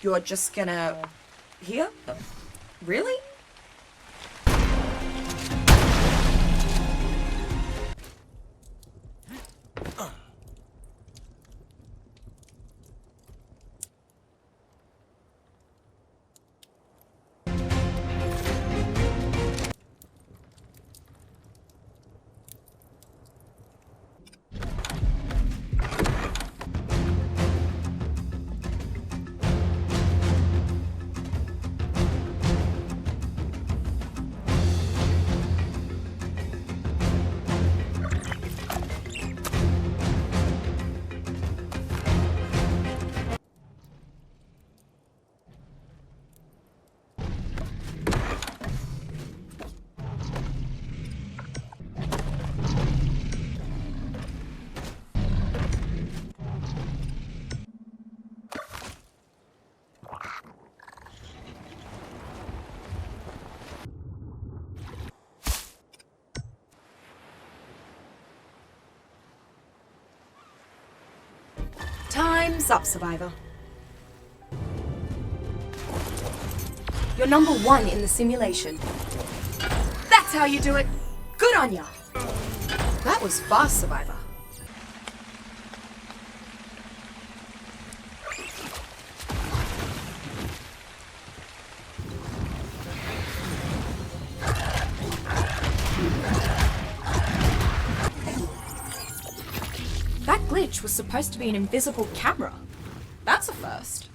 You're just gonna... Here? Really? Time's up, Survivor. You're number 1 in the simulation. That's how you do it. Good on ya. That was fast, Survivor. That glitch was supposed to be an invisible camera. That's a first.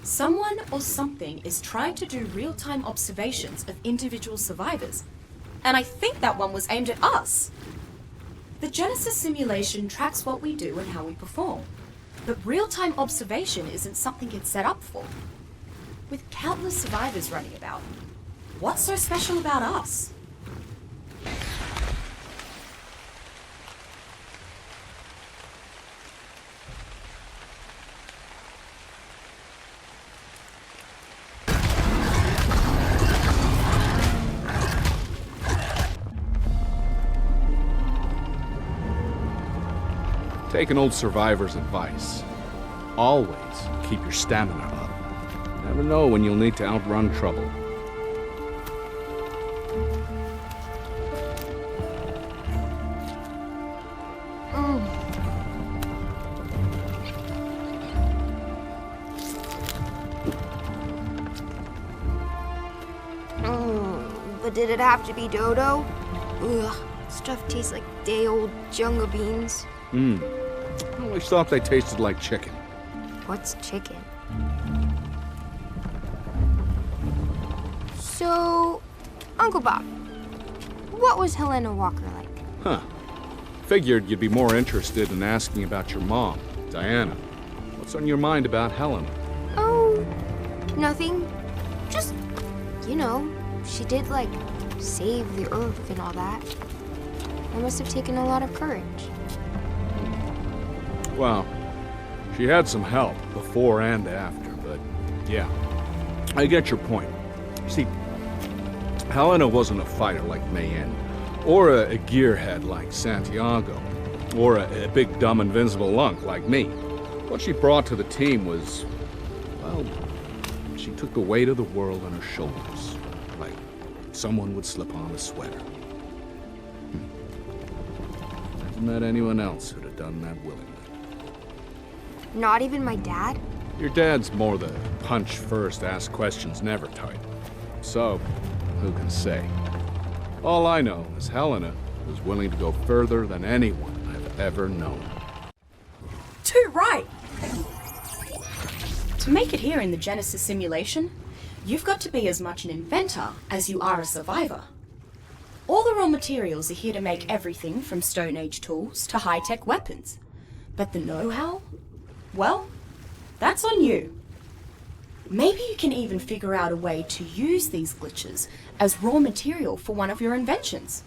Someone or something is trying to do real-time observations of individual survivors, and I think that one was aimed at us. The Genesis simulation tracks what we do and how we perform, but real-time observation isn't something it's set up for. With countless survivors running about, what's so special about us? Take an old survivor's advice. Always keep your stamina up. Never know when you'll need to outrun trouble. But did it have to be dodo? Ugh, stuff tastes like day-old jungle beans. I always thought they tasted like chicken. What's chicken? So, Uncle Bob, what was Helena Walker like? Huh. Figured you'd be more interested in asking about your mom, Diana. What's on your mind about Helena? Oh, nothing. Just, you know, she did, like, save the Earth and all that. That must have taken a lot of courage. Well, she had some help before and after, but yeah, I get your point. See, Helena wasn't a fighter like Mayen, or a gearhead like Santiago, or a big dumb invincible lunk like me. What she brought to the team was, well, she took the weight of the world on her shoulders, like someone would slip on a sweater. Never met anyone else who'd have done that willingly. Not even my dad? Your dad's more the punch first, ask questions never type. So, who can say? All I know is Helena was willing to go further than anyone I've ever known. Too right! To make it here in the Genesis simulation, you've got to be as much an inventor as you are a survivor. All the raw materials are here to make everything from Stone Age tools to high-tech weapons. But the know-how? Well, that's on you. Maybe you can even figure out a way to use these glitches as raw material for one of your inventions.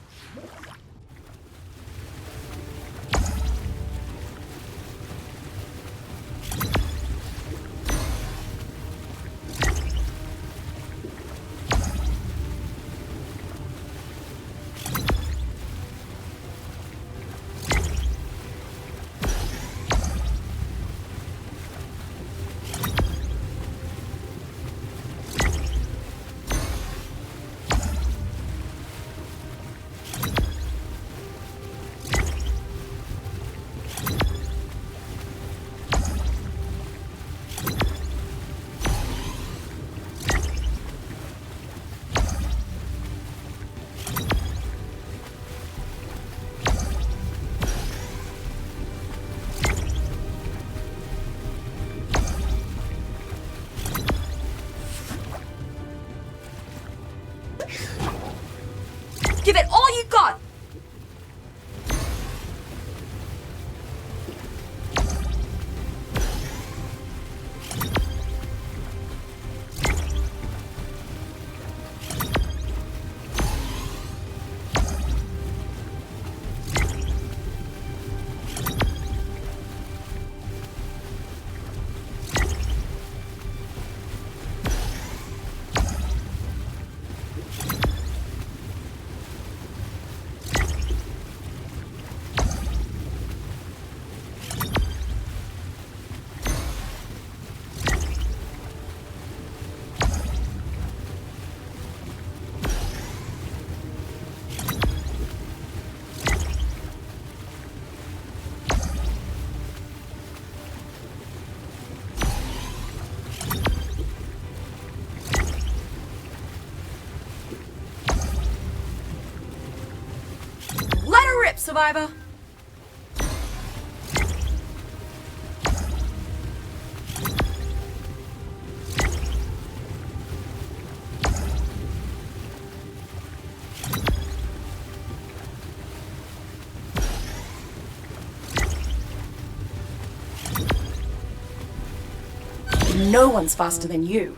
survivor? No one's faster than you.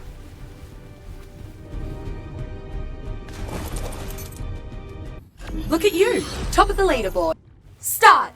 Look at you, top of the leaderboard. Start!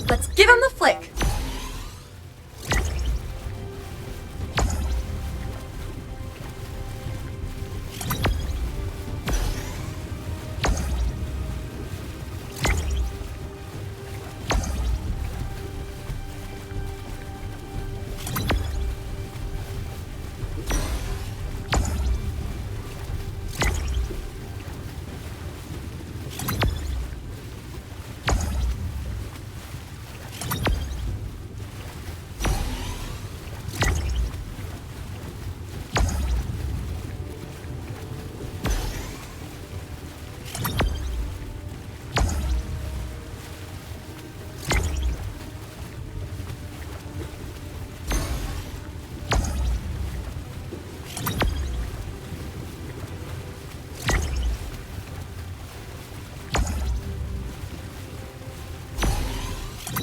Let's give him the flick.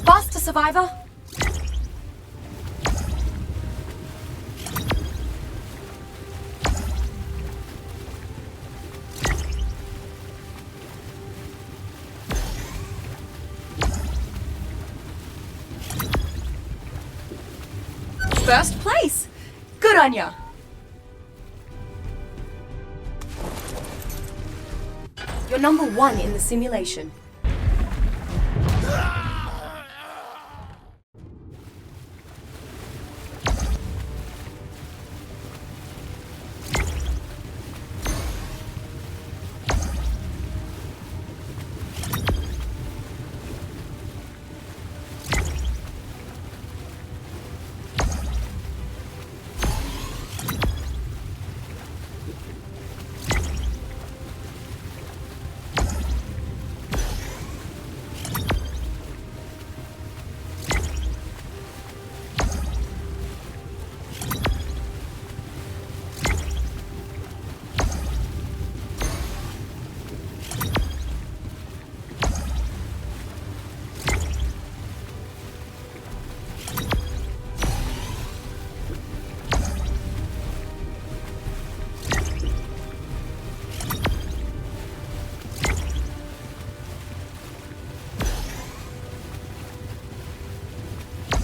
Faster, survivor. First place. Good on ya. You're number 1 in the simulation.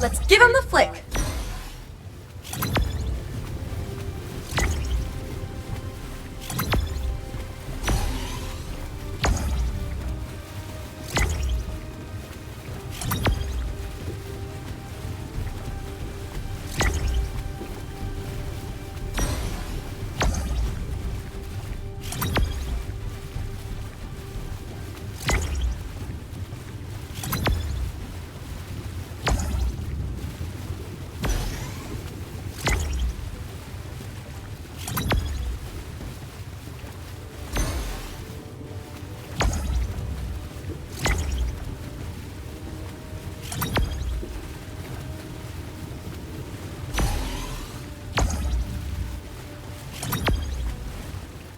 Let's give him the flick.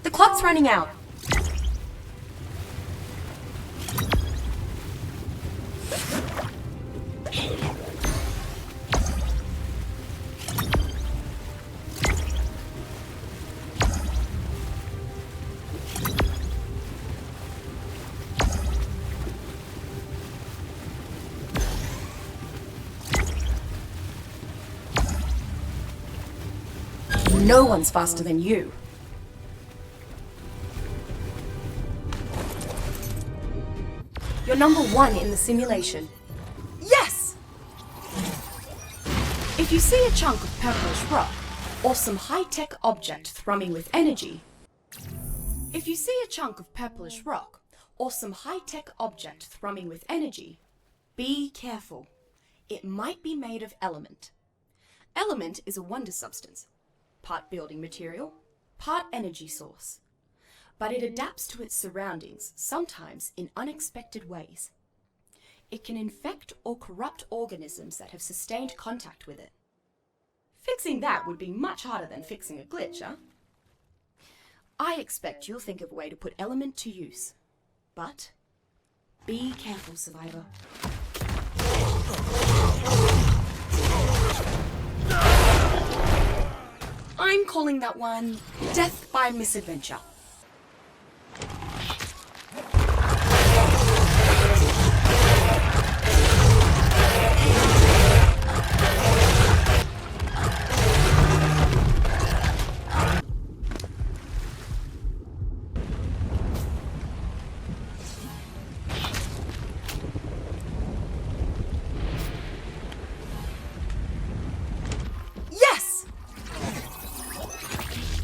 The clock's running out. No one's faster than you. You're number 1 in the simulation. Yes! If you see a chunk of purplish rock, or some high-tech object thrumming with energy, be careful. It might be made of element. Element is a wonder substance. Part building material, part energy source. But it adapts to its surroundings, sometimes in unexpected ways. It can infect or corrupt organisms that have sustained contact with it. Fixing that would be much harder than fixing a glitch, huh? I expect you'll think of a way to put element to use. But be careful, survivor. I'm calling that one death by misadventure.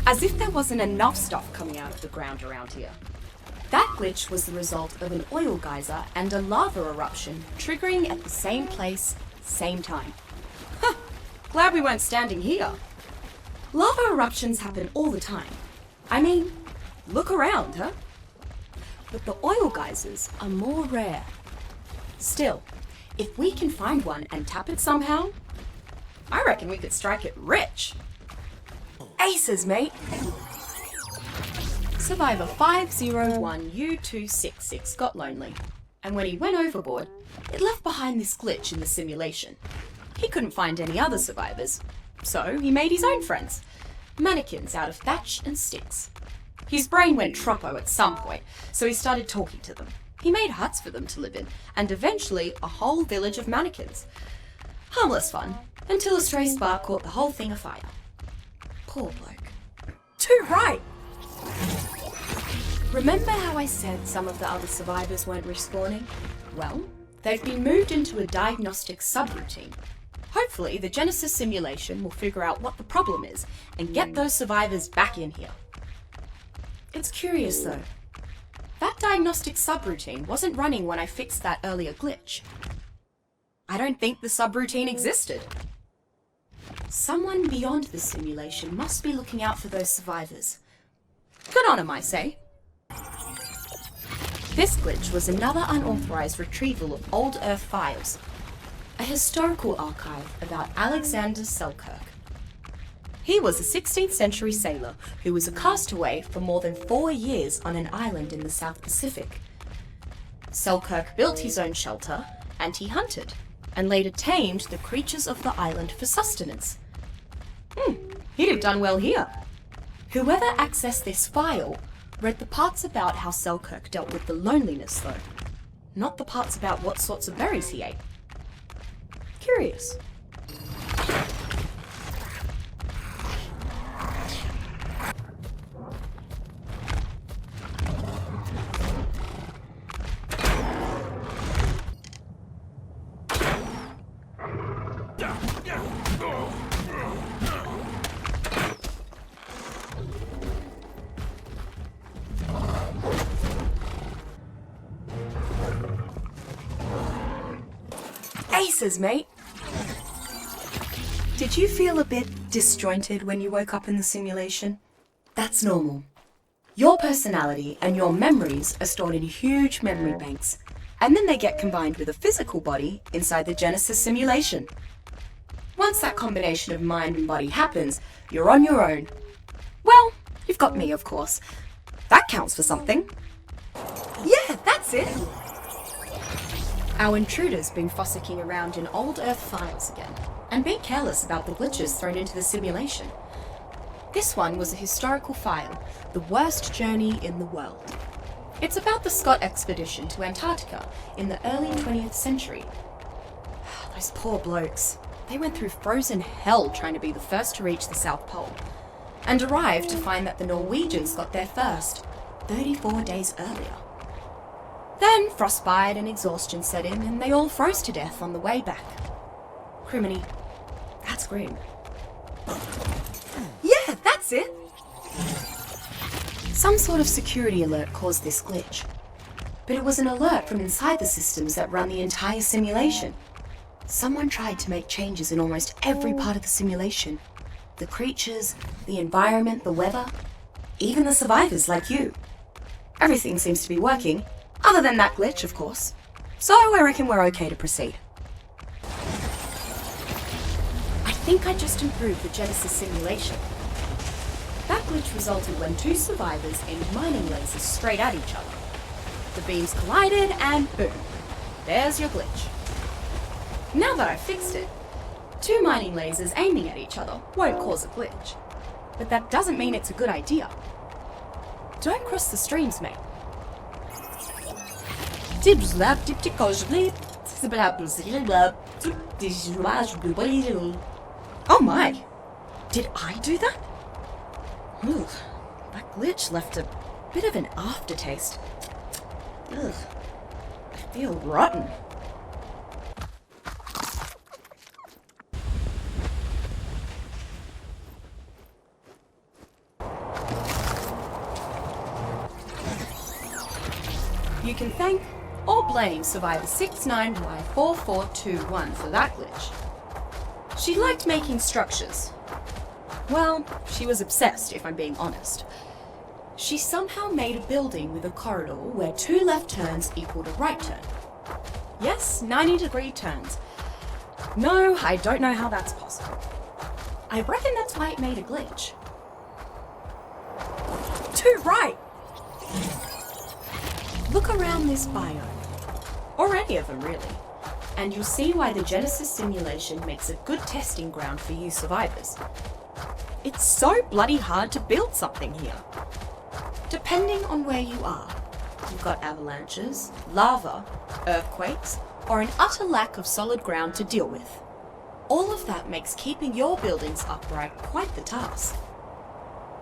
As if there wasn't enough stuff coming out of the ground around here. That glitch was the result of an oil geyser and a lava eruption triggering at the same place, same time. Huh, glad we weren't standing here. Lava eruptions happen all the time. I mean, look around, huh? But the oil geysers are more rare. Still, if we can find one and tap it somehow, I reckon we could strike it rich. Aces, mate! Survivor 501U266 got lonely, and when he went overboard, it left behind this glitch in the simulation. He couldn't find any other survivors, so he made his own friends. Mannequins out of thatch and sticks. His brain went troppo at some point, so he started talking to them. He made huts for them to live in, and eventually a whole village of mannequins. Harmless fun, until a stray spark caught the whole thing afire. Poor bloke. Too right! Remember how I said some of the other survivors weren't respawning? Well, they've been moved into a diagnostic subroutine. Hopefully, the Genesis simulation will figure out what the problem is and get those survivors back in here. It's curious though. That diagnostic subroutine wasn't running when I fixed that earlier glitch. I don't think the subroutine existed. Someone beyond the simulation must be looking out for those survivors. Good on him, I say. This glitch was another unauthorized retrieval of old Earth files, a historical archive about Alexander Selkirk. He was a 16th century sailor who was a castaway for more than 4 years on an island in the South Pacific. Selkirk built his own shelter, and he hunted, and later tamed the creatures of the island for sustenance. He'd have done well here. Whoever accessed this file read the parts about how Selkirk dealt with the loneliness, though, not the parts about what sorts of berries he ate. Curious. Aces, mate! Did you feel a bit disjointed when you woke up in the simulation? That's normal. Your personality and your memories are stored in huge memory banks, and then they get combined with a physical body inside the Genesis simulation. Once that combination of mind and body happens, you're on your own. Well, you've got me, of course. That counts for something. Yeah, that's it! Our intruder's been fossicking around in old Earth files again, and being careless about the glitches thrown into the simulation. This one was a historical file, The Worst Journey in the World. It's about the Scott expedition to Antarctica in the early 20th century. Those poor blokes. They went through frozen hell trying to be the first to reach the South Pole. and arrived to find that the Norwegians got there first, 34 days earlier. Then frostbite and exhaustion set in, and they all froze to death on the way back. Criminy, that's grim. Yeah, that's it! Some sort of security alert caused this glitch, but it was an alert from inside the systems that run the entire simulation. Someone tried to make changes in almost every part of the simulation. The creatures, the environment, the weather, even the survivors like you. Everything seems to be working, other than that glitch, of course. So I reckon we're okay to proceed. I think I just improved the Genesis simulation. That glitch resulted when two survivors aimed mining lasers straight at each other. The beams collided and boom, there's your glitch. Now that I've fixed it, two mining lasers aiming at each other won't cause a glitch. But that doesn't mean it's a good idea. Don't cross the streams, mate. Oh my! Did I do that? Ugh, that glitch left a bit of an aftertaste. Ugh, I feel rotten. You can thank or blame Survivor 69Y4421 for that glitch. She liked making structures. Well, she was obsessed, if I'm being honest. She somehow made a building with a corridor where two left turns equaled a right turn. Yes, 90-degree turns. No, I don't know how that's possible. I reckon that's why it made a glitch. Too right! Look around this biome, or any of them really, and you'll see why the Genesis simulation makes a good testing ground for you survivors. It's so bloody hard to build something here. Depending on where you are, you've got avalanches, lava, earthquakes, or an utter lack of solid ground to deal with. All of that makes keeping your buildings upright quite the task.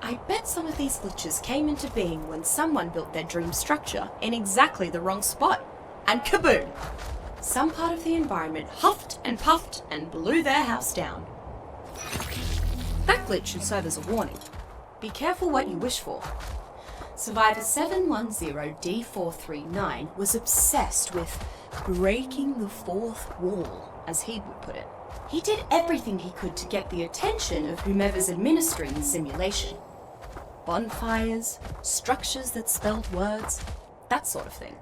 I bet some of these glitches came into being when someone built their dream structure in exactly the wrong spot, and kaboom! Some part of the environment huffed and puffed and blew their house down. That glitch should serve as a warning. Be careful what you wish for. Survivor 710D439 was obsessed with breaking the fourth wall, as he would put it. He did everything he could to get the attention of whomever's administering the simulation. Bonfires, structures that spelled words, that sort of thing.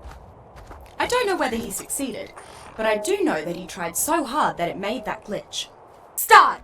I don't know whether he succeeded, but I do know that he tried so hard that it made that glitch. Start!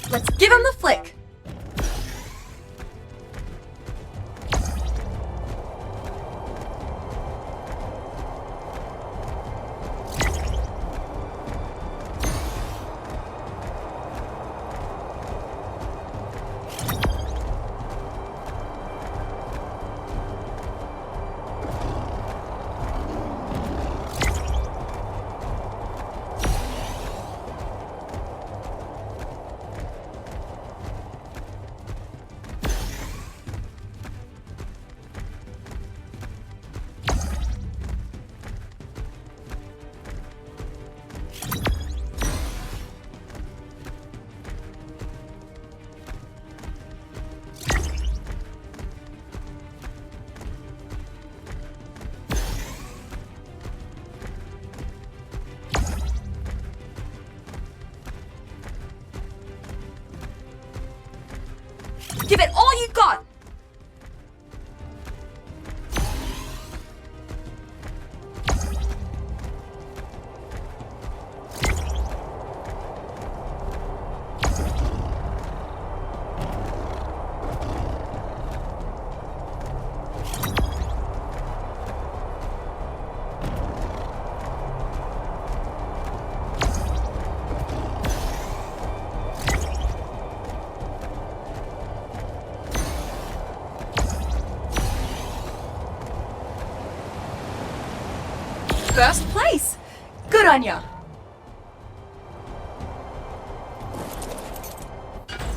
Let's give him the flick. Give it all you got! First place! Good on ya!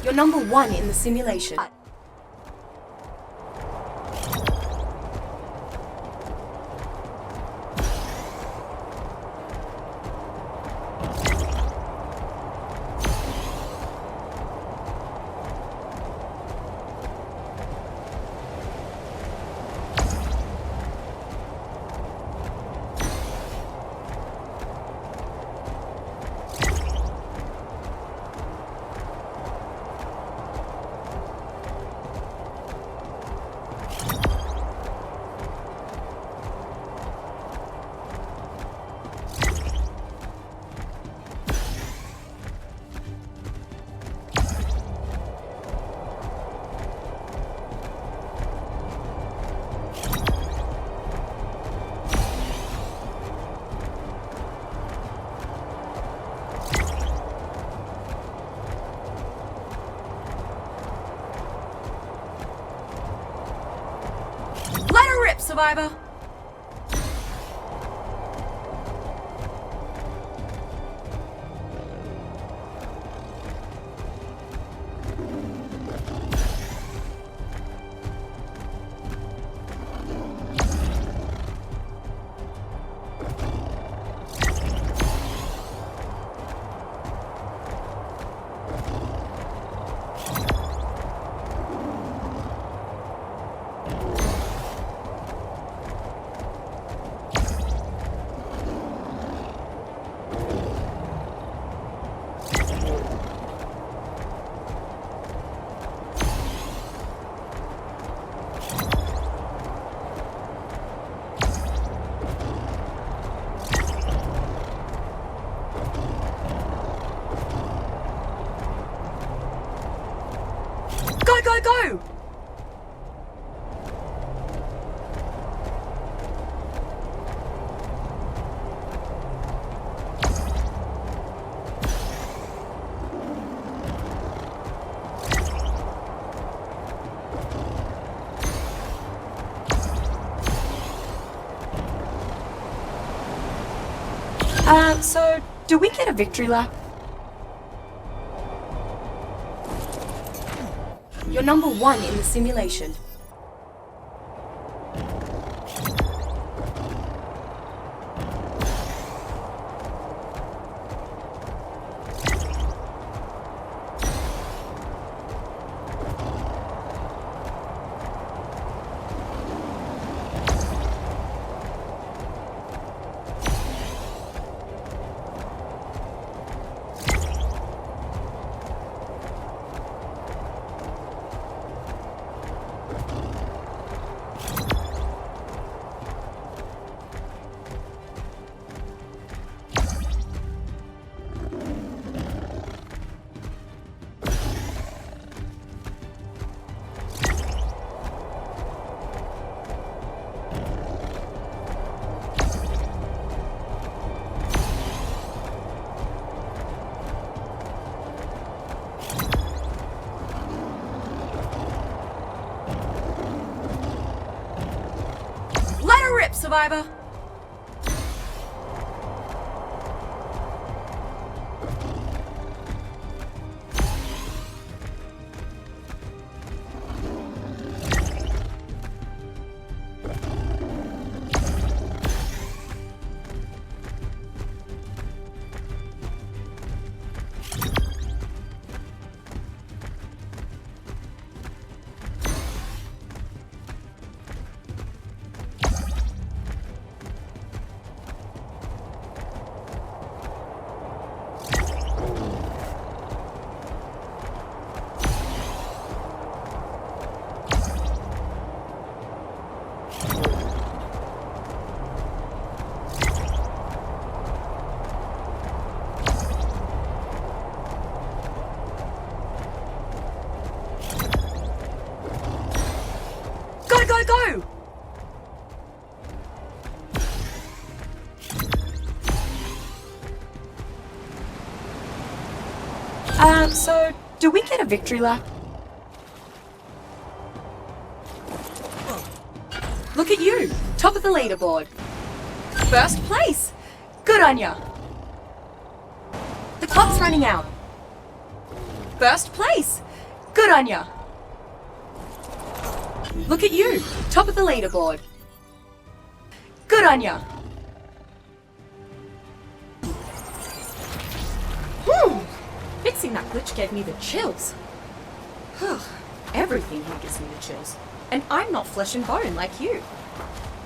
You're number 1 in the simulation. Survivor. Go! So, do we get a victory lap? You're number 1 in the simulation. Survivor. So, do we get a victory lap? Look at you, top of the leaderboard. First place. Good on ya. The clock's running out. First place. Good on ya. Look at you, top of the leaderboard. Good on ya. Fixing that glitch gave me the chills. Everything here gives me the chills. And I'm not flesh and bone like you.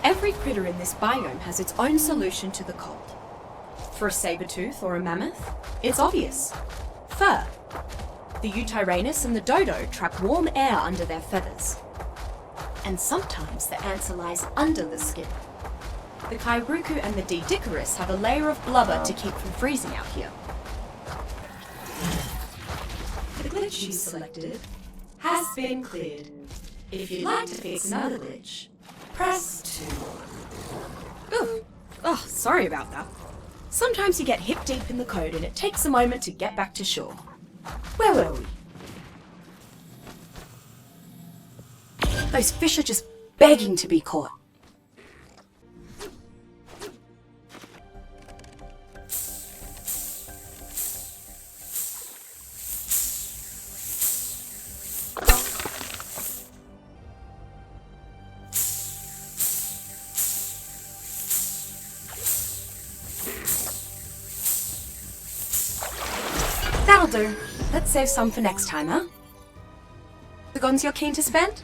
Every critter in this biome has its own solution to the cold. For a saber-tooth or a mammoth, it's obvious. Fur. The Eutyrannus and the dodo trap warm air under their feathers. And sometimes the answer lies under the skin. The Kairuku and the Didicarus have a layer of blubber to keep from freezing out here. The glitch you selected has been cleared. If you'd like to fix another glitch, press 2. Ooh. Oh, sorry about that. Sometimes you get hip deep in the code and it takes a moment to get back to shore. Where were we? Those fish are just begging to be caught. That'll do. Let's save some for next time, huh? The guns you're keen to spend?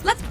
Let's...